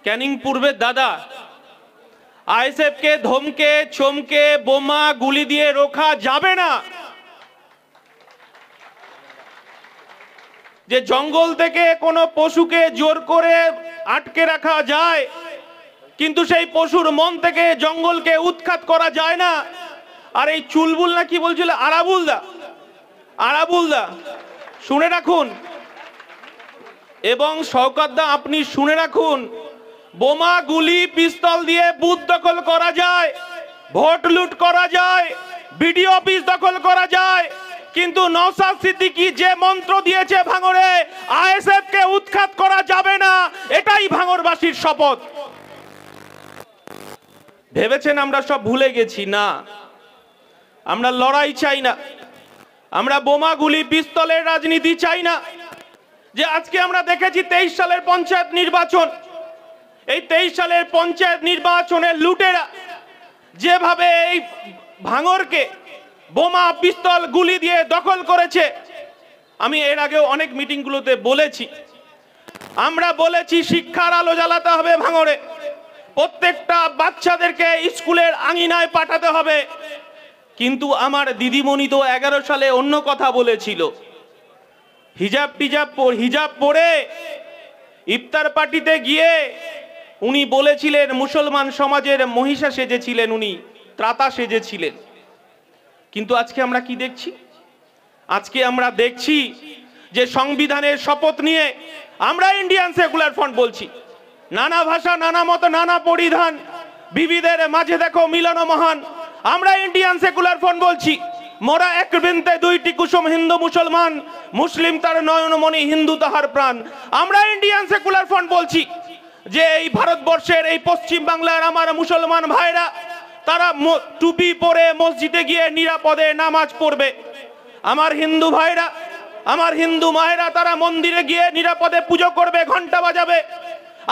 ক্যানিং পূর্বের দাদা আইএসএফকে ধমকে চমকে বোমা গুলি দিয়ে রোখা যাবে না। যে জঙ্গল থেকে কোনো পশুকে জোর করে আটকে রাখা যায়, কিন্তু সেই পশুর মন থেকে জঙ্গলকে উৎখাত করা যায় না। আর এই চুলবুল না কি বলছিল, আরাবুলদা শুনে রাখুন, এবং শওকতদা আপনি শুনে রাখুন, বোমা গুলি পিস্তল দিয়ে বুথ দখল করা যায়, ভোট লুট করা যায়, বিডিও অফিস দখল করা যায়, কিন্তু নওশাদ সিদ্দিকী যে মন্ত্র দিয়েছে ভাঙড়ে, আইএসএফ কে উৎখাত করা যাবে না, এটাই ভাঙড়বাসীর শপথ। ভেবেছেন আমরা সব ভুলে গেছি? না, আমরা লড়াই চাই না, আমরা বোমা গুলি পিস্তলের রাজনীতি চাই না। যে আজকে আমরা দেখেছি 23 সালের পঞ্চায়েত নির্বাচন, এই 23 সালের পঞ্চায়েত নির্বাচনের লুটেরা যেভাবে এই ভাঙড়কে বোমা পিস্তল গুলি দিয়ে দখল করেছে, আমি এর আগেও অনেক মিটিংগুলোতে বলেছি, আমরা বলেছি শিক্ষার আলো জ্বালাতে হবে ভাঙড়ে, প্রত্যেকটা বাচ্চাদেরকে স্কুলের আঙিনায় পাঠাতে হবে। কিন্তু আমার দিদিমণি তো 11 সালে অন্য কথা বলেছিল, হিজাব পরে ইফতার পার্টিতে গিয়ে উনি বলেছিলেন মুসলমান সমাজের মহিষা সেজেছিলেন, উনি ত্রাতা সেজেছিলেন। কিন্তু আজকে আমরা কি দেখছি? আজকে আমরা দেখছি যে সংবিধানের শপথ নিয়ে আমরা ইন্ডিয়ান সেকুলার ফ্রন্ট বলছি, নানা ভাষা, নানা মত, নানা পরিধান, বিবিধের মাঝে দেখো মিলন মহান। আমরা ইন্ডিয়ান সেকুলার ফ্রন্ট বলছি, মোরা এক বৃন্তে দুইটি কুসুম, হিন্দু মুসলমান, মুসলিম তার নয়নমণি, হিন্দু তাহার প্রাণ। আমরা ইন্ডিয়ান সেকুলার ফ্রন্ট বলছি যে এই ভারতবর্ষের এই পশ্চিম বাংলার আমার মুসলমান ভাইরা, তারা টুপি পরে মসজিদে গিয়ে নিরাপদে নামাজ পড়বে। আমার হিন্দু ভাইরা, আমার হিন্দু মায়েরা, তারা মন্দিরে গিয়ে নিরাপদে পুজো করবে, ঘন্টা বাজাবে।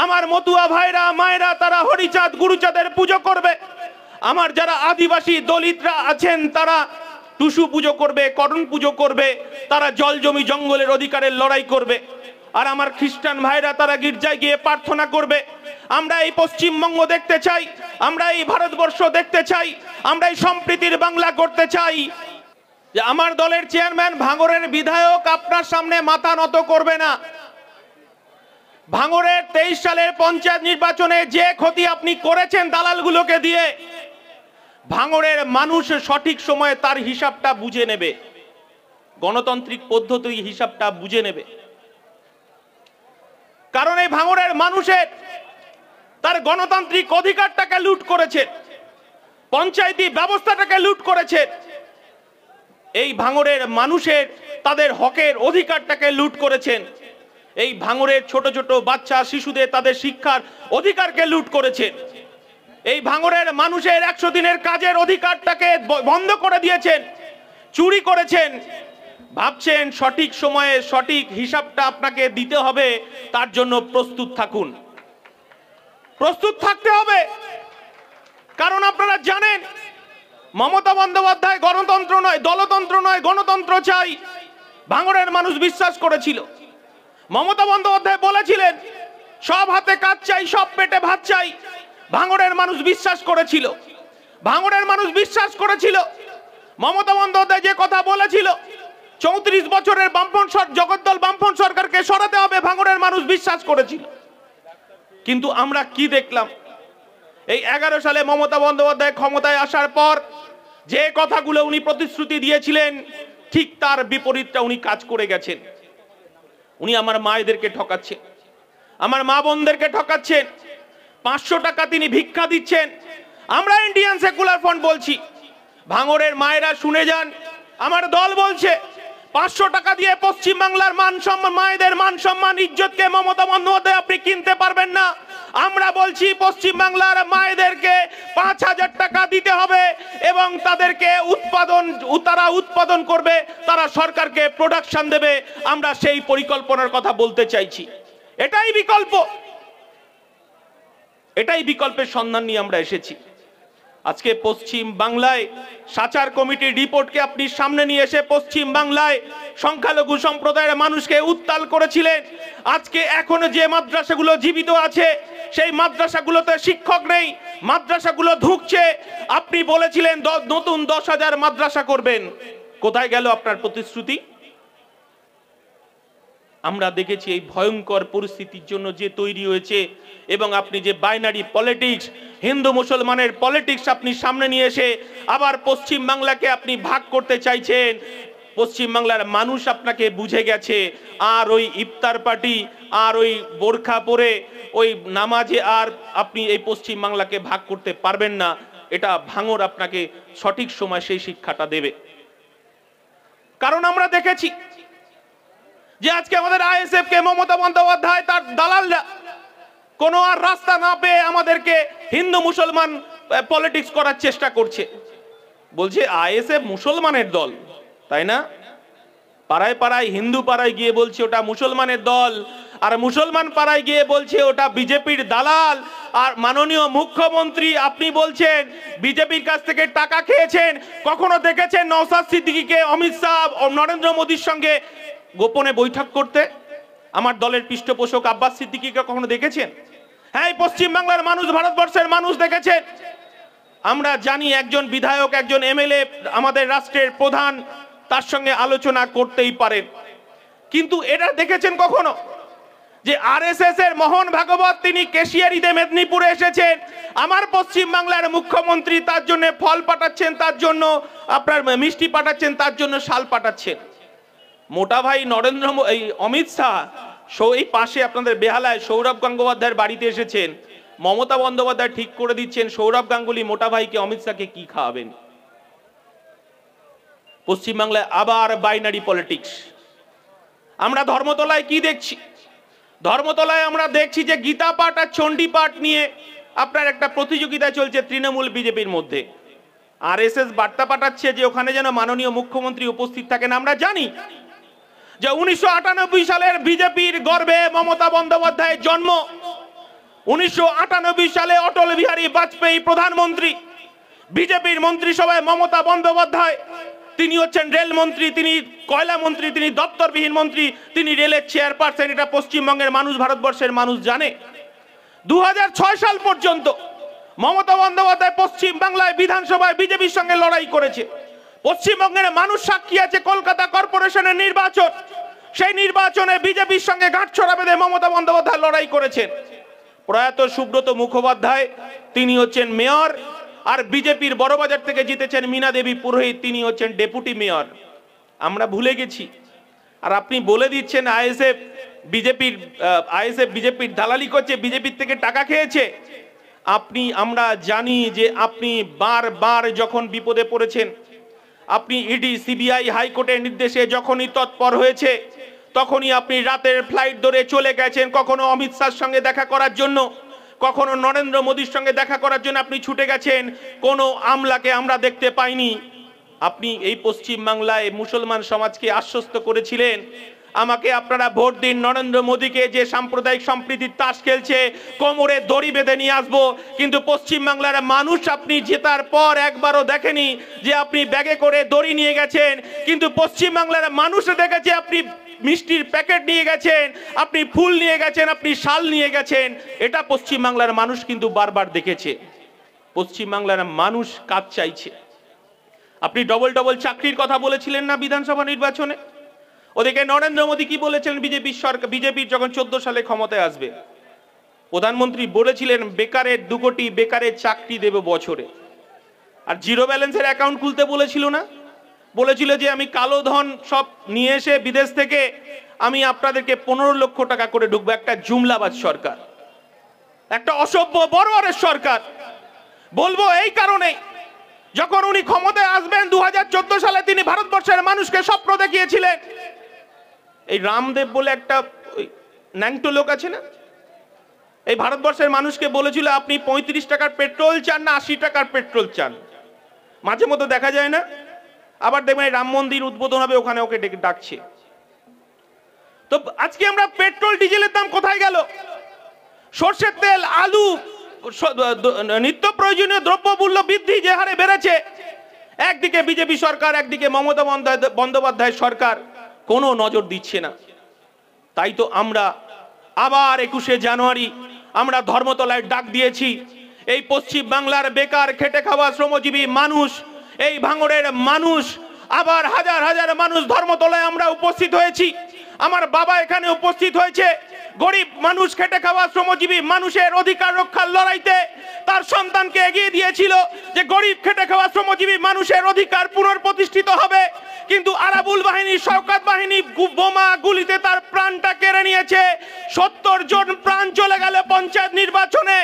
আমার মতুয়া ভাইরা, মায়েরা, তারা হরিচাঁদ গুরুচাঁদের পুজো করবে। আমার যারা আদিবাসী দলিতরা আছেন, তারা টুসু পুজো করবে, করণ পুজো করবে, তারা জল জমি জঙ্গলের অধিকারের লড়াই করবে। আর আমার খ্রিস্টান ভাইরা, তারা গির্জায় গিয়ে প্রার্থনা করবে। আমরা এই পশ্চিমবঙ্গ দেখতে চাই, আমরা এই ভারতবর্ষ দেখতে চাই, আমরা এই সম্প্রীতির বাংলা করতে চাই। যে আমার দলের চেয়ারম্যান ভাঙড়ের বিধায়ক আপনার সামনে মাথা নত করবে না। ভাঙড়ের 23 সালের পঞ্চায়েত নির্বাচনে যে ক্ষতি আপনি করেছেন দালালগুলোকে দিয়ে, ভাঙড়ের মানুষ সঠিক সময়ে তার হিসাবটা বুঝে নেবে, গণতান্ত্রিক পদ্ধতি হিসাবটা বুঝে নেবে। কারণ এই ভাঙড়ের মানুষের তার গণতান্ত্রিক অধিকারটাকে লুট করেছে, পঞ্চায়েতি ব্যবস্থাটাকে লুট করেছে। এই ভাঙড়ের মানুষের তাদের হকের অধিকারটাকে লুট করেছেন। এই ভাঙড়ের ছোট ছোট বাচ্চা শিশুদের তাদের শিক্ষার অধিকারকে লুট করেছেন। এই ভাঙড়ের মানুষের 100 দিনের কাজের অধিকারটাকে বন্ধ করে দিয়েছেন, চুরি করেছেন। ভাবছেন সঠিক সময়ে সঠিক হিসাবটা আপনাকে দিতে হবে, তার জন্য প্রস্তুত থাকুন, প্রস্তুত থাকতে হবে। কারণ আপনারা জানেন মমতা বন্দ্যোপাধ্যায় গণতন্ত্র নয়, দলতন্ত্র নয়, গণতন্ত্র চাই। ভাঙড়ের মানুষ বিশ্বাস করেছিল, মমতা বন্দ্যোপাধ্যায় বলেছিলেন সব হাতে কাজ চাই, সব পেটে ভাত চাই। ভাঙড়ের মানুষ বিশ্বাস করেছিল, ভাঙড়ের মানুষ বিশ্বাস করেছিল। মমতা বন্দ্যোপাধ্যায় যে কথা বলেছিল 34 বছরের জগদ্দল বামফ্রন্ট সরকারকে সরাতে হবে, ভাঙড়ের মানুষ বিশ্বাস করেছিল। কিন্তু আমরা কি দেখলাম? এই 11 সালে মমতা বন্দ্যোপাধ্যায় ক্ষমতায় আসার পর যে কথাগুলো উনি প্রতিশ্রুতি দিয়েছিলেন, ঠিক তার বিপরীতটা উনি কাজ করে গেছেন। উনি আমার মায়েদেরকে ঠকাচ্ছেন, আমার মা বোনদেরকে ঠকাচ্ছেন। 500 টাকা তিনি ভিক্ষা দিচ্ছেন। আমরা ইন্ডিয়ান সেকুলার ফ্রন্ট বলছি, ভাঙড়ের মায়েরা শুনে যান, আমার দল বলছে 500 টাকা দিয়ে পশ্চিম বাংলার মান সম্মান, মায়েদের মান সম্মান, ইজ্জতকে মমতা বন্দ্যোপাধ্যায় আপনি কিনতে পারবেন না। আমরা বলছি পশ্চিম বাংলার মায়েদেরকে 5000 টাকা দিতে হবে এবং তাদেরকে তারা উৎপাদন করবে, তারা সরকারকে প্রোডাকশন দেবে। আমরা সেই পরিকল্পনার কথা বলতে চাইছি। এটাই বিকল্প, এটাই বিকল্পের সন্ধান নিয়ে আমরা এসেছি। আজকে পশ্চিম বাংলায় সাচার কমিটির রিপোর্টকে আপনি সামনে নিয়ে এসে পশ্চিম বাংলায় সংখ্যালঘু সম্প্রদায়ের মানুষকে উত্তাল করেছিলেন। আজকে এখনো যে মাদ্রাসাগুলো জীবিত আছে সেই মাদ্রাসাগুলোতে শিক্ষক নেই, মাদ্রাসাগুলো ধুঁকছে। আপনি বলেছিলেন নতুন 10,000 মাদ্রাসা করবেন, কোথায় গেল আপনার প্রতিশ্রুতি? আমরা দেখেছি এই ভয়ঙ্কর পরিস্থিতির জন্য যে তৈরি হয়েছে, এবং আপনি যে বাইনারি পলিটিক্স, হিন্দু মুসলমানের পলিটিক্স আপনি সামনে নিয়ে এসে আবার পশ্চিম বাংলাকে আপনি ভাগ করতে চাইছেন। পশ্চিম বাংলার মানুষ আপনাকে বুঝে গেছে, আর ওই ইফতার পার্টি আর ওই বোরখা পরে ওই নামাজে আর আপনি এই পশ্চিম বাংলাকে ভাগ করতে পারবেন না। এটা ভাঙর আপনাকে সঠিক সময় সেই শিক্ষাটা দেবে। কারণ আমরা দেখেছি যে আজকে আমাদের আইএসএফ কে মমতা বন্দ্যোপাধ্যায় তার দালালরা কোনো আর রাস্তা না পেয়ে আমাদেরকে হিন্দু মুসলমান পলিটিক্স করার চেষ্টা করছে। বলছে আইএসএফ মুসলমানের দল, তাই না? পাড়ায় পাড়ায় হিন্দু পাড়ায় গিয়ে বলছে ওটা মুসলমানের দল, আর মুসলমান পাড়ায় গিয়ে বলছে ওটা বিজেপির দালাল। আর মাননীয় মুখ্যমন্ত্রী আপনি বলছেন বিজেপির কাছ থেকে টাকা খেয়েছেন। কখনো দেখেছেন নওশাদ সিদ্দিকীকে অমিত শাহ ও নরেন্দ্র মোদীর সঙ্গে গোপনে বৈঠক করতে? আমার দলের পৃষ্ঠপোষক আব্বাস সিদ্দিকীকে কখনো দেখেছেন? হ্যাঁ, পশ্চিম বাংলার মানুষ, ভারতবর্ষের মানুষ দেখেছেন। আমরা জানি একজন বিধায়ক, একজন এমএলএ আমাদের রাষ্ট্রের প্রধান, তার সঙ্গে আলোচনা করতেই পারেন। কিন্তু এটা দেখেছেন কখনো যে আরএসএস এর মোহন ভাগবত তিনি কেশিয়ারিতে মেদিনীপুরে এসেছেন, আমার পশ্চিম বাংলার মুখ্যমন্ত্রী তার জন্য ফল পাঠাচ্ছেন, তার জন্য আপনার মিষ্টি পাঠাচ্ছেন, তার জন্য শাল পাঠাচ্ছেন। মোটা ভাই নরেন্দ্র অমিত শাহ এই পাশে আপনাদের বেহালায় সৌরভ গঙ্গোপাধ্যায়ের বাড়িতে এসেছেন। মমতা বন্দ্যোপাধ্যায় ঠিক করে দিচ্ছেন সৌরভ গাঙ্গুলি মোটা ভাইকে অমিত শাহকে কি খাওয়াবেন। পশ্চিমবাংলায় আবার বাইনারি পলিটিক্স। আমরা ধর্মতলায় কি দেখছি? ধর্মতলায় আমরা দেখছি যে গীতা পাঠ আর চণ্ডী পাঠ নিয়ে আপনার একটা প্রতিযোগিতা চলছে তৃণমূল বিজেপির মধ্যে। আরএসএস বার্তা পাঠাচ্ছে যে ওখানে যেন মাননীয় মুখ্যমন্ত্রী উপস্থিত থাকেন। আমরা জানি যে 1998 সালের বিজেপির গর্ভে মমতা বন্দ্যোপাধ্যায়ের জন্ম। 1998 সালে অটল বিহারী বাজপেয়ী প্রধানমন্ত্রী, বিজেপির মন্ত্রিসভায় মমতা বন্দ্যোপাধ্যায়, তিনি হচ্ছেন রেলমন্ত্রী, তিনি কয়লা মন্ত্রী, তিনি দপ্তরবিহীন মন্ত্রী, তিনি রেলের চেয়ারপারসন। এটা পশ্চিমবঙ্গের মানুষ, ভারতবর্ষের মানুষ জানে। 2006 সাল পর্যন্ত মমতা বন্দ্যোপাধ্যায় পশ্চিম বাংলায় বিধানসভায় বিজেপির সঙ্গে লড়াই করেছে। পশ্চিমবঙ্গের মানুষ সাক্ষী আছে কলকাতা কর্পোরেশনের নির্বাচন, সেই নির্বাচনে বিজেপির সঙ্গে গাঁটছড়া বেঁধে মমতা বন্দ্যোপাধ্যায় লড়াই করেছেন। প্রয়াত সুব্রত মুখোপাধ্যায় তিনি হচ্ছেন মেয়র, আর বিজেপির বড়বাজার থেকে জিতেছেন মীনা দেবী পুরোহিত, তিনি হচ্ছেন ডেপুটি মেয়র। আমরা ভুলে গেছি। আর আপনি বলে দিচ্ছেন আইএসএফ বিজেপির দালালি করছে, বিজেপির থেকে টাকা খেয়েছে। আমরা জানি যে আপনি বারবার যখন বিপদে পড়েছেন, আপনি ইডি সিবিআই হাইকোর্টের নির্দেশে যখনই তৎপর হয়েছে, তখনই আপনি রাতের ফ্লাইট ধরে চলে গেছেন, কখনো অমিত শাহর সঙ্গে দেখা করার জন্য, কখনো নরেন্দ্র মোদীর সঙ্গে দেখা করার জন্য আপনি ছুটে গেছেন। কোনো আমলাকে আমরা দেখতে পাইনি। আপনি এই পশ্চিম বাংলায় মুসলমান সমাজকে আশ্বস্ত করেছিলেন, আমাকে আপনারা ভোট দিন, নরেন্দ্র মোদীকে যে সাম্প্রদায়িক সম্প্রীতির তাস খেলছে কোমরে দড়ি বেঁধে নিয়ে আসবো। কিন্তু পশ্চিম বাংলার মানুষ আপনি জেতার পর একবারও দেখেনি যে আপনি ব্যাগে করে দড়ি নিয়ে গেছেন। কিন্তু পশ্চিম বাংলার মানুষ দেখেছে আপনি মিষ্টির প্যাকেট নিয়ে গেছেন, আপনি ফুল নিয়ে গেছেন, আপনি শাল নিয়ে গেছেন। এটা পশ্চিম বাংলার মানুষ কিন্তু বারবার দেখেছে। পশ্চিম বাংলার মানুষ কাজ চাইছে। আপনি ডবল ডবল চাকরির কথা বলেছিলেন না বিধানসভা নির্বাচনে? ওদিকে নরেন্দ্র মোদী কি বলেছিলেন? বিজেপির যখন 14 সালে ক্ষমতায় আসবে, প্রধানমন্ত্রী বলেছিলেন বেকারের 2 কোটি বেকারের চাকরি দেবে বছরে। আর জিরো ব্যালেন্সের অ্যাকাউন্ট খুলতে বলেছিল না? বলেছিল যে আমি কালো ধন সব নিয়ে এসে বিদেশ থেকে আমি আপনাদেরকে 15 লক্ষ টাকা করে ঢুকবো। একটা জুমলাবাজ সরকার, একটা অসভ্য বড়োয়ারের সরকার। বলবো এই কারণে, যখন উনি ক্ষমতায় আসবেন 2014 সালে তিনি ভারতবর্ষের মানুষকে স্বপ্ন দেখিয়েছিলেন। এই রামদেব বলে একটা ন্যাংটো লোক আছে না, এই ভারতবর্ষের মানুষকে বলেছিল আপনি 35 টাকার পেট্রোল চান না 80 টাকার পেট্রোল চান। মাঝে মধ্যে দেখা যায় না, আবার দেখবেন রাম মন্দির উদ্বোধন হবে, ওখানে ওকে ডাকছে। তো আজকে আমরা পেট্রোল ডিজেলের দাম কোথায় গেল? সরষের তেল, আলু, নিত্য প্রয়োজনীয় দ্রব্যমূল্য বৃদ্ধি যে হারে বেড়েছে, একদিকে বিজেপি সরকার, একদিকে মমতা বন্দ্যোপাধ্যায় সরকার কোনো নজর দিচ্ছে না। তাই তো আমরা আবার 21শে জানুয়ারি আমরা ধর্মতলায় ডাক দিয়েছি। এই পশ্চিম বাংলার বেকার খেটে খাওয়া শ্রমজীবী মানুষ, এই ভাঙড়ের মানুষ, আবার হাজার হাজার মানুষ ধর্মতলায় আমরা উপস্থিত হয়েছি। আমার বাবা এখানে উপস্থিত হয়েছে। গরিব মানুষ, খেটে খাওয়া শ্রমজীবী মানুষের অধিকার রক্ষার লড়াইতে তার সন্তানকে এগিয়ে দিয়েছিল যে গরিব খেটে খাওয়া শ্রমজীবী মানুষের অধিকার পুনঃপ্রতিষ্ঠিত হবে। কিন্তু আরাবুল বাহিনী, শওকত বাহিনী বোমা গুলিতে তার প্রাণটা কেড়ে নিয়েছে। 70 জন প্রাণ চলে গেল পঞ্চায়েত নির্বাচনে।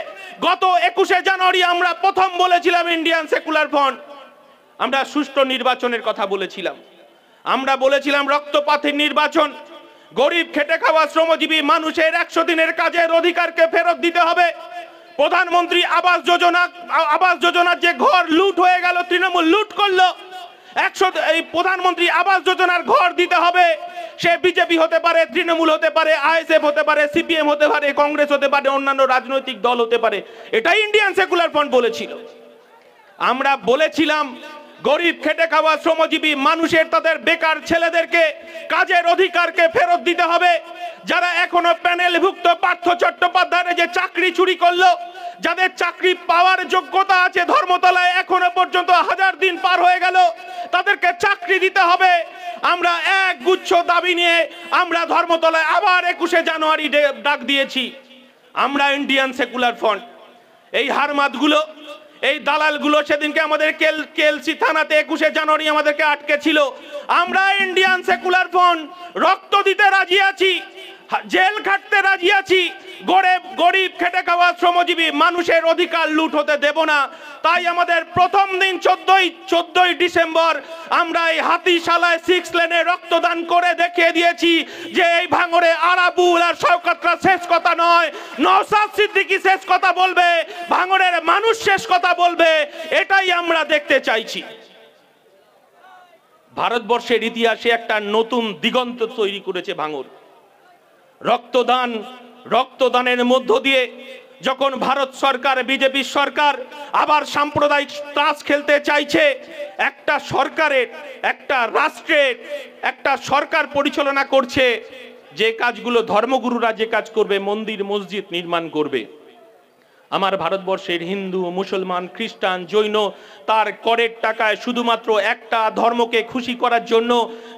গত 21শে জানুয়ারি আমরা প্রথম বলেছিলাম ইন্ডিয়ান সেকুলার ফ্রন্ট, আমরা সুষ্ঠু নির্বাচনের কথা বলেছিলাম। আমরা বলেছিলাম রক্তপাতের নির্বাচন। গরিব খেটে খাওয়া শ্রমজীবী মানুষের 100 দিনের কাজের অধিকারকে ফেরত দিতে হবে। প্রধানমন্ত্রী আবাস যোজনার যে ঘর লুট হয়ে গেল, তৃণমূল লুট করলো। এই প্রধানমন্ত্রী আবাস যোজনার ঘর দিতে হবে। সে বিজেপি হতে পারে, তৃণমূল হতে পারে, আইএসএফ হতে পারে, সিপিএম হতে পারে, কংগ্রেস হতে পারে, অন্যান্য রাজনৈতিক দল হতে পারে। এটাই ইন্ডিয়ান সেকুলার ফ্রন্ট বলেছিল। আমরা বলেছিলাম গরিব খেটে খাওয়া শ্রমজীবী মানুষের, তাদের বেকার ছেলেদেরকে কাজের অধিকারকে ফেরত দিতে হবে। যারা এখনো প্যানেলভুক্ত পার্থ চট্টোপাধ্যায়ের যে চাকরি চুরি করলো, যাদের চাকরি পাওয়ার যোগ্যতা আছে, ধর্মতলায় এখনো পর্যন্ত 1000 দিন পার হয়ে গেল, তাদেরকে চাকরি দিতে হবে। আমরা এক গুচ্ছ দাবি নিয়ে আমরা ধর্মতলায় আবার 21শে জানুয়ারি ডাক দিয়েছি। আমরা ইন্ডিয়ান সেকুলার ফ্রন্ট, এই হারমাতগুলো, এই দালালগুলো সেদিনকে আমাদের কেএলসি থানাতে 21শে জানুয়ারি আমাদেরকে আটকে ছিল। আমরা ইন্ডিয়ান সেকুলার ফ্রন্ট রক্ত দিতে রাজি আছি, জেল খাটতে রাজি আছি। গরিব খেটে খাওয়া শ্রমজীবী মানুষের অধিকার লুট হতে দেব না। তাই আমাদের প্রথম দিন 14ই ডিসেম্বর আমরা এই হাতিশালায় 6 লেনে রক্তদান করে দেখিয়ে দিয়েছি যে এই ভাঙড়ে আরাবুল আর শওকতরা শেষ কথা নয়, নওশাদ সিদ্দিকী শেষ কথা বলবে, ভাঙড়ের মানুষ শেষ কথা বলবে। এটাই আমরা দেখতে চাইছি। ভারতবর্ষের ইতিহাসে একটা নতুন দিগন্ত তৈরি করেছে ভাঙড়। রক্তদানের মধ্য দিয়ে যখন ভারত সরকার, বিজেপি সরকার আবার সাম্প্রদায়িক তাস খেলতে চাইছে, একটা সরকারের, একটা রাষ্ট্রের একটা সরকার পরিচালনা করছে, যে কাজগুলো ধর্মগুরুরা যে কাজ করবে, মন্দির মসজিদ নির্মাণ করবে। আমার ভারতবর্ষের হিন্দু, মুসলমান, খ্রিস্টান, জৈন তার করের টাকায় শুধুমাত্র একটা ধর্মকে খুশি করার জন্য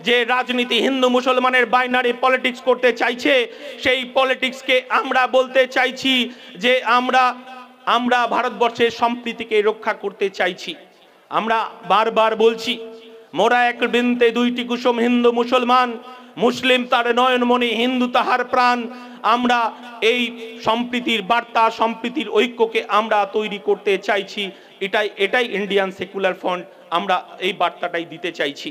যে রাজনীতি হিন্দু মুসলমানের বাইনারি পলিটিক্স করতে চাইছে, সেই পলিটিক্সকে আমরা বলতে চাইছি যে আমরা ভারতবর্ষের সম্প্রীতিকে রক্ষা করতে চাইছি। আমরা বারবার বলছি, মোরা এক বৃন্তে দুইটি কুসুম, হিন্দু মুসলমান, মুসলিম তার নয়নমণি, হিন্দু তাহার প্রাণ। আমরা এই সম্প্রীতির বার্তা, সম্প্রীতির ঐক্যকে আমরা তৈরি করতে চাইছি। এটাই ইন্ডিয়ান সেকুলার ফ্রন্ট, আমরা এই বার্তাটাই দিতে চাইছি।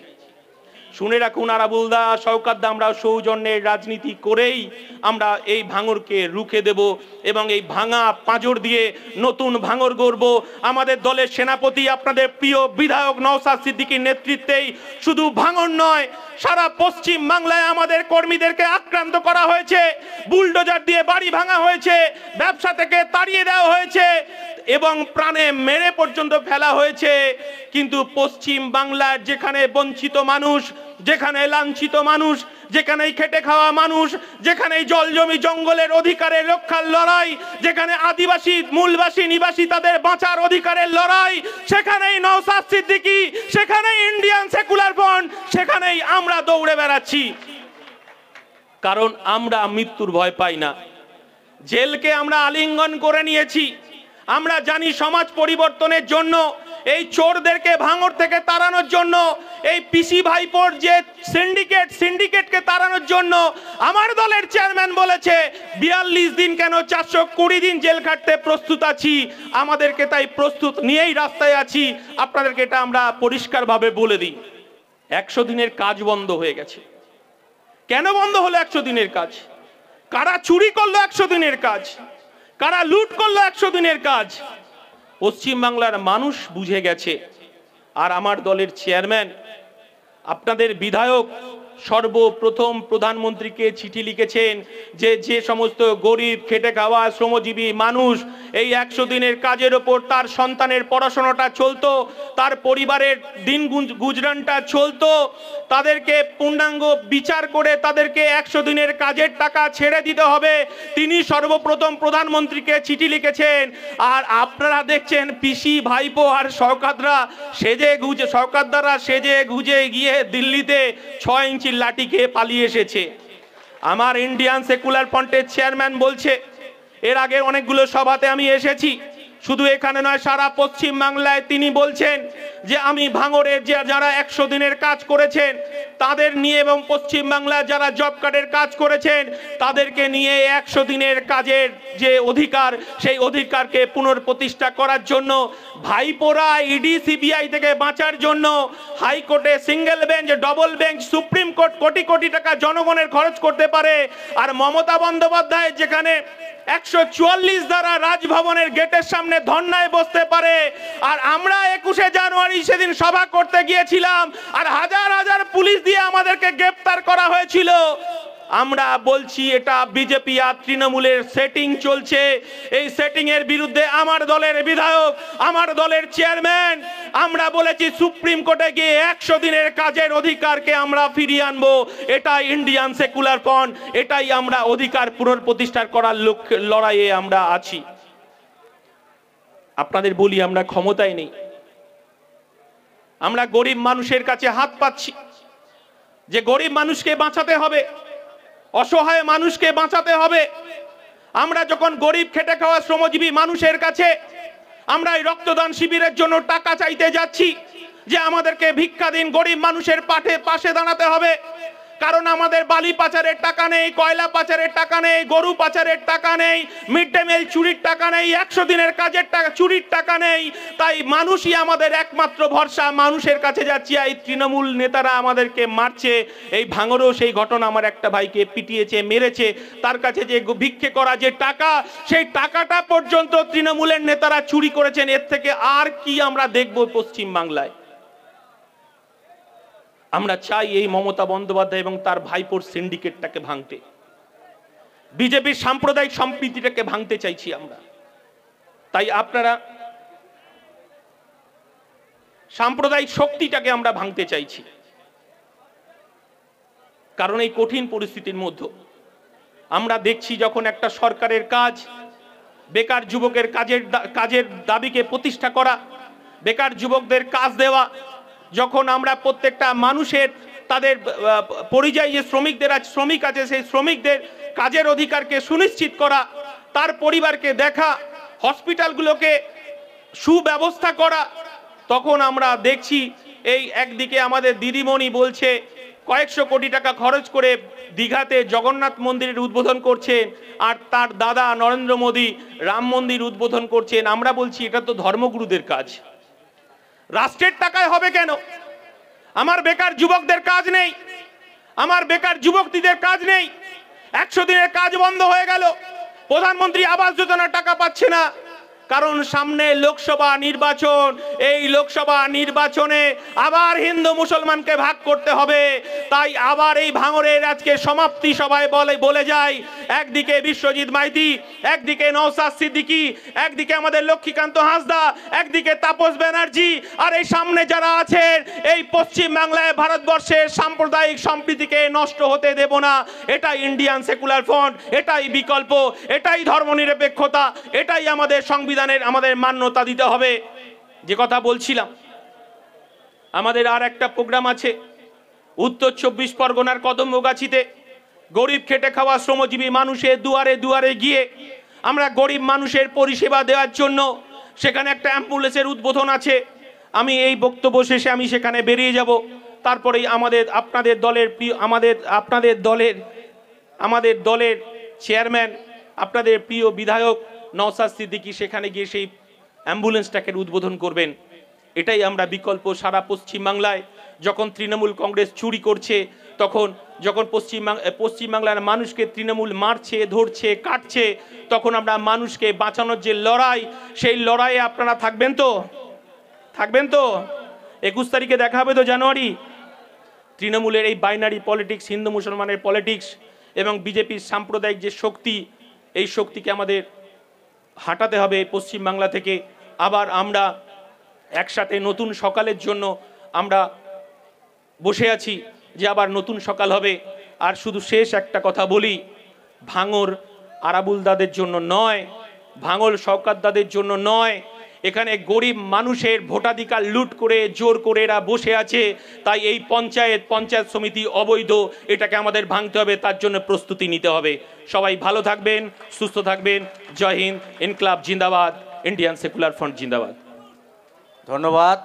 শুনে রাখুন আরাবুলদা, শওকতদা, আমরা সৌজন্যের রাজনীতি করেই আমরা এই ভাঙড়কে রুখে দেব এবং এই ভাঙা পাঁজর দিয়ে নতুন ভাঙড় গড়ব। আমাদের দলের সেনাপতি, আপনাদের প্রিয় বিধায়ক নওশাদ সিদ্দিকীর নেতৃত্বেই শুধু ভাঙড় নয়, সারা পশ্চিম বাংলায় আমাদের কর্মীদেরকে আক্রান্ত করা হয়েছে, বুলডোজার দিয়ে বাড়ি ভাঙা হয়েছে, ব্যবসা থেকে তাড়িয়ে দেওয়া হয়েছে এবং প্রাণে মেরে পর্যন্ত ফেলা হয়েছে। কিন্তু পশ্চিম বাংলার যেখানে বঞ্চিত মানুষ, যেখানে লাঞ্ছিত মানুষ, যেখানে খেটে খাওয়া মানুষ, যেখানে জল জমি জঙ্গলের অধিকারের রক্ষার লড়াই, যেখানে আদিবাসী, মূলবাসী, নিবাসী তাদের বাঁচার অধিকারের লড়াই, সেখানেই নওশাদ সিদ্দিকী, সেখানেই ইন্ডিয়ান সেকুলার ফ্রন্ট, সেখানেই আমরা দৌড়ে বেড়াচ্ছি। কারণ আমরা মৃত্যুর ভয় পাই না। জেলকে আমরা আলিঙ্গন করে নিয়েছি। আমরা জানি সমাজ পরিবর্তনের জন্য, এই চোরদেরকে ভাঙড় থেকে তাড়ানোর জন্য, এই পিসি ভাইপোর যে সিন্ডিকেটকে তাড়ানোর জন্য আমার দলের চেয়ারম্যান বলেছে 42 দিন কেন 420 দিন জেল খাটতে প্রস্তুত আছি। আমাদেরকে তাই প্রস্তুত নিয়েই রাস্তায় আছি। আপনাদেরকে এটা আমরা পরিষ্কারভাবে বলে দিই। 100 দিনের কাজ বন্ধ হয়ে গেছে। কেন বন্ধ হলো 100 দিনের কাজ? কারা চুরি করলো 100 দিনের কাজ? কারা লুট করলো 100 দিনের কাজ? পশ্চিম বাংলার মানুষ বুঝে গেছে। আর আমার দলের চেয়ারম্যান, আপনাদের বিধায়ক সর্বপ্রথম প্রধানমন্ত্রীকে চিঠি লিখেছেন যে সমস্ত গরিব খেটে খাওয়া শ্রমজীবী মানুষ এই 100 দিনের কাজের ওপর তার সন্তানের পড়াশোনাটা চলতো, তার পরিবারের দিন গুজরানটা চলতো, তাদেরকে পূর্ণাঙ্গ বিচার করে তাদেরকে 100 দিনের কাজের টাকা ছেড়ে দিতে হবে, তিনি সর্বপ্রথম প্রধানমন্ত্রীকে চিঠি লিখেছেন। আর আপনারা দেখছেন পিসি, ভাইপো আর সরকারদারা সেজে গুজে গিয়ে দিল্লিতে 6 ইঞ্চির লাঠি খেয়ে পালিয়ে এসেছে। আমার ইন্ডিয়ান সেকুলার ফ্রন্টের চেয়ারম্যান বলছে, এর আগে অনেকগুলো সভাতে আমি এসেছি, শুধু এখানে নয় সারা পশ্চিম বাংলায় তিনি বলছেন যে আমি ভাঙড়ের যারা 100 দিনের কাজ করেছেন তাদের নিয়ে এবং পশ্চিম বাংলায় যারা জব কার্ডের কাজ করেছেন তাদেরকে নিয়ে 100 দিনের কাজের যে অধিকার সেই অধিকারকে পুনঃপ্রতিষ্ঠা করার জন্য ভাইপোরা ইডি সিবিআই থেকে বাঁচার জন্য হাইকোর্টে single bench, double bench, supreme court crore crore টাকা জনগণের খরচ করতে পারে। আর মমতা বন্দ্যোপাধ্যায় যেখানে 144 দ্বারা রাজভবনের গেটের সামনে ধর্নায় বসতে পারে, আর আমরা 21শে জানুয়ারি সেদিন সভা করতে গিয়েছিলাম আর হাজার হাজার পুলিশ দিয়ে আমাদেরকে গ্রেফতার করা হয়েছিল। আমরা বলছি এটা বিজেপি আর তৃণমূলের সেটিং চলছে। এই সেটিং এর বিরুদ্ধে আমার দলের বিধায়ক, আমার দলের চেয়ারম্যান আমরা বলেছি সুপ্রিম কোর্টে গিয়ে 100 দিনের কাজের অধিকারকে আমরা ফিরিয়ে আনবো। এটাই ইন্ডিয়ান সেকুলার ফ্রন্ট, এটাই আমরা অধিকার পুনঃপ্রতিষ্ঠা করার লড়াইয়ে আমরা আছি। আপনাদের বলি আমরা ক্ষমতায় নেই, আমরা গরিব মানুষের কাছে হাত পাচ্ছি যে গরিব মানুষকে বাঁচাতে হবে, অসহায় মানুষকে বাঁচাতে হবে। আমরা যখন গরিব খেটে খাওয়া শ্রমজীবী মানুষের কাছে আমরা এই রক্তদান শিবিরের জন্য টাকা চাইতে যাচ্ছি যে আমাদেরকে ভিক্ষা দিন, গরিব মানুষের পাশে দাঁড়াতে হবে, কারণ আমাদের বালি পাচারের টাকা নেই, কয়লা পাচারের টাকা নেই, গরু পাচারের টাকা নেই, মিড ডে মিল চুরির টাকা নেই, 100 দিনের কাজের টাকা চুরির টাকা নেই। তাই মানুষই আমাদের একমাত্র ভরসা, মানুষের কাছে যাচ্ছি। এই তৃণমূল নেতারা আমাদেরকে মারছে, এই ভাঙড়েও সেই ঘটনা, আমার একটা ভাইকে পিটিয়েছে, মেরেছে, তার কাছে যে ভিক্ষে করা যে টাকা সেই টাকাটা পর্যন্ত তৃণমূলের নেতারা চুরি করেছেন। এর থেকে আর কি আমরা দেখব পশ্চিম বাংলায়? আমরা চাই এই মমতা বন্দ্যোপাধ্যায় এবং তার ভাইপোর সিন্ডিকেটটাকে ভাঙতে, বিজেপির সাম্প্রদায়িক সম্প্রীতিটাকে ভাঙতে চাইছি আমরা। তাই আপনারা সাম্প্রদায়িক শক্তিটাকে আমরা ভাঙতে চাইছি, কারণ এই কঠিন পরিস্থিতির মধ্যে আমরা দেখছি যখন একটা সরকারের কাজ বেকার যুবকের কাজের দাবিকে প্রতিষ্ঠা করা, বেকার যুবকদের কাজ দেওয়া, যখন আমরা প্রত্যেকটা মানুষের তাদের পরিযায়ী যে শ্রমিক আছে সেই শ্রমিকদের কাজের অধিকারকে সুনিশ্চিত করা, তার পরিবারকে দেখা, হসপিটালগুলোকে সুব্যবস্থা করা, তখন আমরা দেখছি এই একদিকে আমাদের দিদিমণি বলছে কয়েকশো কোটি টাকা খরচ করে দীঘাতে জগন্নাথ মন্দিরের উদ্বোধন করছেন, আর তার দাদা নরেন্দ্র মোদী রাম মন্দির উদ্বোধন করছেন। আমরা বলছি এটা তো ধর্মগুরুদের কাজ, রাষ্ট্রের টাকায় হবে কেন? আমার বেকার যুবকদের কাজ নেই, আমার বেকার যুবকদের কাজ নেই, 100 দিনের কাজ বন্ধ হয়ে গেল, প্রধানমন্ত্রী আবাস যোজনার টাকা পাচ্ছে না, কারণ সামনে লোকসভা নির্বাচন। এই লোকসভা নির্বাচনে আবার হিন্দু মুসলমানকে ভাগ করতে হবে। তাই আবার এই ভাঙড়ের আজকে সমাপ্তি সভায় বলে যায়, একদিকে বিশ্বজিৎ মাইতি, একদিকে নওশাদ সিদ্দিকী, একদিকে আমাদের লক্ষ্মীকান্ত হাঁসদা, একদিকে তাপস ব্যানার্জি, আর এই সামনে যারা আছেন এই পশ্চিম বাংলায় ভারতবর্ষের সাম্প্রদায়িক সম্প্রীতিকে নষ্ট হতে দেব না। এটাই ইন্ডিয়ান সেকুলার ফ্রন্ট, এটাই বিকল্প, এটাই ধর্মনিরপেক্ষতা, এটাই আমাদের সংবিধানের আমাদের মান্যতা দিতে হবে। যে কথা বলছিলাম, আমাদের আর একটা প্রোগ্রাম আছে উত্তর 24 পরগনার কদমগাছিতে, গরিব খেটে খাওয়া শ্রমজীবী মানুষের দুয়ারে দুয়ারে গিয়ে আমরা গরিব মানুষের পরিষেবা দেওয়ার জন্য সেখানে একটা অ্যাম্বুলেন্সের উদ্বোধন আছে। আমি এই বক্তব্য শেষে আমি সেখানে বেরিয়ে যাব, তারপরেই আপনাদের দলের চেয়ারম্যান, আপনাদের প্রিয় বিধায়ক নওশাদ সিদ্দিকী সেখানে গিয়ে সেই অ্যাম্বুলেন্সটাকে উদ্বোধন করবেন। এটাই আমরা বিকল্প। সারা পশ্চিমবাংলায় যখন তৃণমূল কংগ্রেস চুরি করছে, যখন পশ্চিমবাংলার মানুষকে তৃণমূল মারছে, ধরছে, কাটছে, তখন আমরা মানুষকে বাঁচানোর যে লড়াই, সেই লড়াইয়ে আপনারা থাকবেন তো? 21 তারিখে দেখা হবে তো জানুয়ারি। তৃণমূলের এই বাইনারি পলিটিক্স, হিন্দু মুসলমানের পলিটিক্স এবং বিজেপির সাম্প্রদায়িক যে শক্তি, এই শক্তিকে আমাদের হাঁটাতে হবে পশ্চিমবাংলা থেকে। আবার আমরা একসাথে নতুন সকালের জন্য আমরা বসে আছি যে আবার নতুন সকাল হবে। আর শুধু শেষ একটা কথা বলি, ভাঙর আরাবুল দাদের জন্য নয়, ভাঙল শওকত দাদের জন্য নয়, এখানে গরিব মানুষের ভোটাধিকার লুট করে জোর করে এরা বসে আছে। তাই এই পঞ্চায়েত সমিতি অবৈধ, এটাকে আমাদের ভাঙতে হবে, তার জন্য প্রস্তুতি নিতে হবে। সবাই ভালো থাকবেন, সুস্থ থাকবেন। জয় হিন্দ। ইনকলাব জিন্দাবাদ। ইন্ডিয়ান সেকুলার ফ্রন্ট জিন্দাবাদ। ধন্যবাদ।